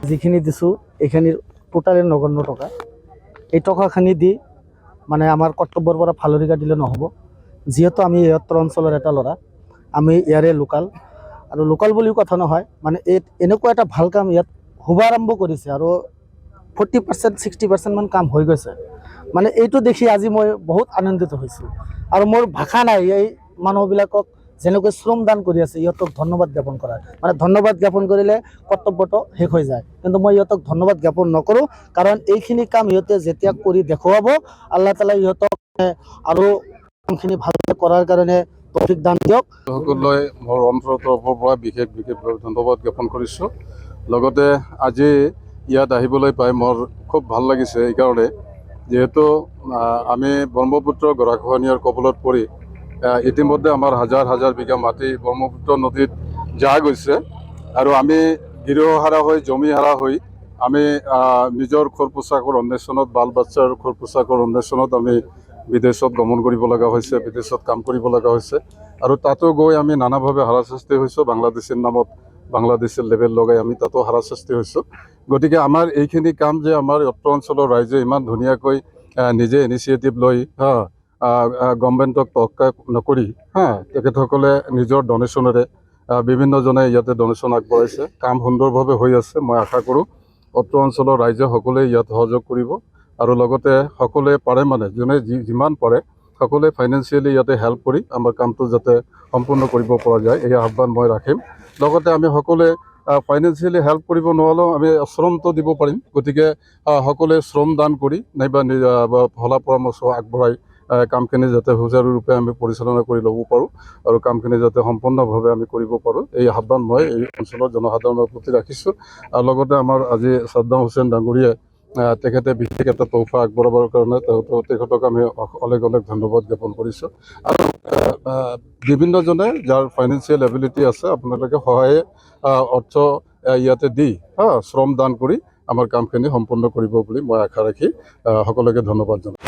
যিখিনি দিছোঁ এইখিনিৰ টোটালি নগণ্য টকা। এই টকাখিনি দি মানে আমাৰ কৰ্তব্যৰ পৰা ফালৰি কাটিলে নহ'ব। যিহেতু আমি ইহঁতৰ অঞ্চলৰ এটা ল'ৰা, আমি ইয়াৰে লোকাল, আৰু লোকাল বুলিও কথা নহয়, মানে এনেকুৱা এটা ভাল কাম ইয়াত শুভাৰম্ভ কৰিছে আৰু 40% 60% মান কাম হৈ গৈছে। মানে এইটো দেখি আজি মই বহুত আনন্দিত হৈছোঁ আৰু মোৰ ভাষা নাই এই মানুহবিলাকক যেনেকৈ শ্ৰমদান কৰি আছে ইহঁতক ধন্যবাদ জ্ঞাপন কৰাৰ। মানে ধন্যবাদ জ্ঞাপন কৰিলে কৰ্তব্যটো শেষ হৈ যায়, কিন্তু মই ইহঁতক ধন্যবাদ জ্ঞাপন নকৰোঁ, কাৰণ এইখিনি কাম ইহঁতে যেতিয়া কৰি দেখুৱাব আল্লাহ তাআলা ইহঁতক আৰু কামখিনি ভালকৈ কৰাৰ কাৰণে তৌফিক দান দিয়ক। সকলোৱে মোৰ অন্তৰৰ তৰফৰ পৰা বিশেষভাৱে ধন্যবাদ জ্ঞাপন কৰিছোঁ। লগতে আজি ইয়াত আহিবলৈ পাই মোৰ খুব ভাল লাগিছে, এইকাৰণে যিহেতু আমি ব্ৰহ্মপুত্ৰ গৰাখহনীয়াৰ কবলত পৰি ইতিমধ্যে আমাৰ হাজাৰ হাজাৰ বিঘা মাটি ব্ৰহ্মপুত্ৰ নদীত জাহ গৈছে, আৰু আমি গৃহহাৰা হৈ জমিহাৰা হৈ আমি নিজৰ খোৰ পোছাকৰ অন্বেষণত, বাল বাচ্চাৰ খোৰ পোছাকৰ অন্বেষণত আমি বিদেশত গমন কৰিব লগা হৈছে, বিদেশত কাম কৰিব লগা হৈছে, আৰু তাতো গৈ আমি নানাভাৱে হাৰাশাস্তি হৈছোঁ। বাংলাদেশীৰ নামত বাংলাদেশীৰ লেবেল লগাই আমি তাতো হাৰাশাস্তি হৈছোঁ। গতিকে আমাৰ এইখিনি কাম যে আমাৰ অত্ৰ অঞ্চলৰ ৰাইজে ইমান ধুনীয়াকৈ নিজে ইনিচিয়েটিভ লৈ গভৰ্ণমেণ্টক তক্কা নকৰি তেখেতসকলে নিজৰ ডনেশ্যনেৰে বিভিন্নজনে ইয়াতে ডনেশ্যন আগবঢ়াইছে। কাম সুন্দৰভাৱে হৈ আছে। মই আশা কৰোঁ অত্ৰ অঞ্চলৰ ৰাইজে সকলোৱে ইয়াত সহযোগ কৰিব, আৰু লগতে সকলোৱে পাৰে মানে যোনে যিমান পাৰে সকলোৱে ফাইনেন্সিয়েলি ইয়াতে হেল্প কৰি আমাৰ কামটো যাতে সম্পূৰ্ণ কৰিব পৰা যায়, এই আহ্বান মই ৰাখিম। লগতে আমি সকলোৱে ফাইনেন্সিয়েলি হেল্প কৰিব নোৱাৰিলেও আমি শ্ৰমটো দিব পাৰিম। গতিকে সকলোৱে শ্ৰম দান কৰি নাইবা ভলা পৰামৰ্শ আগবঢ়াই কামখিনি যাতে সুচাৰুৰূপে আমি পৰিচালনা কৰি ল'ব পাৰোঁ আৰু কামখিনি যাতে সম্পূৰ্ণভাৱে আমি কৰিব পাৰোঁ, এই আহ্বান মই এই অঞ্চলৰ জনসাধাৰণৰ প্ৰতি ৰাখিছোঁ। আৰু লগতে আমাৰ আজি ছাদ্দাম হুছেইন ডাঙৰীয়াই তেখেতে বিশেষ এটা তোহফা আগবঢ়াবৰ কাৰণে তেখেতক আমি অলেখ অলেখ ধন্যবাদ জ্ঞাপন কৰিছোঁ। আৰু বিভিন্নজনে যাৰ ফাইনেন্সিয়েল এবিলিটি আছে আপোনালোকে সহায়ে অৰ্থ ইয়াতে দি শ্ৰম দান কৰি আমাৰ কামখিনি সম্পূৰ্ণ কৰিব বুলি মই আশা ৰাখি সকলোকে ধন্যবাদ জনাওঁ।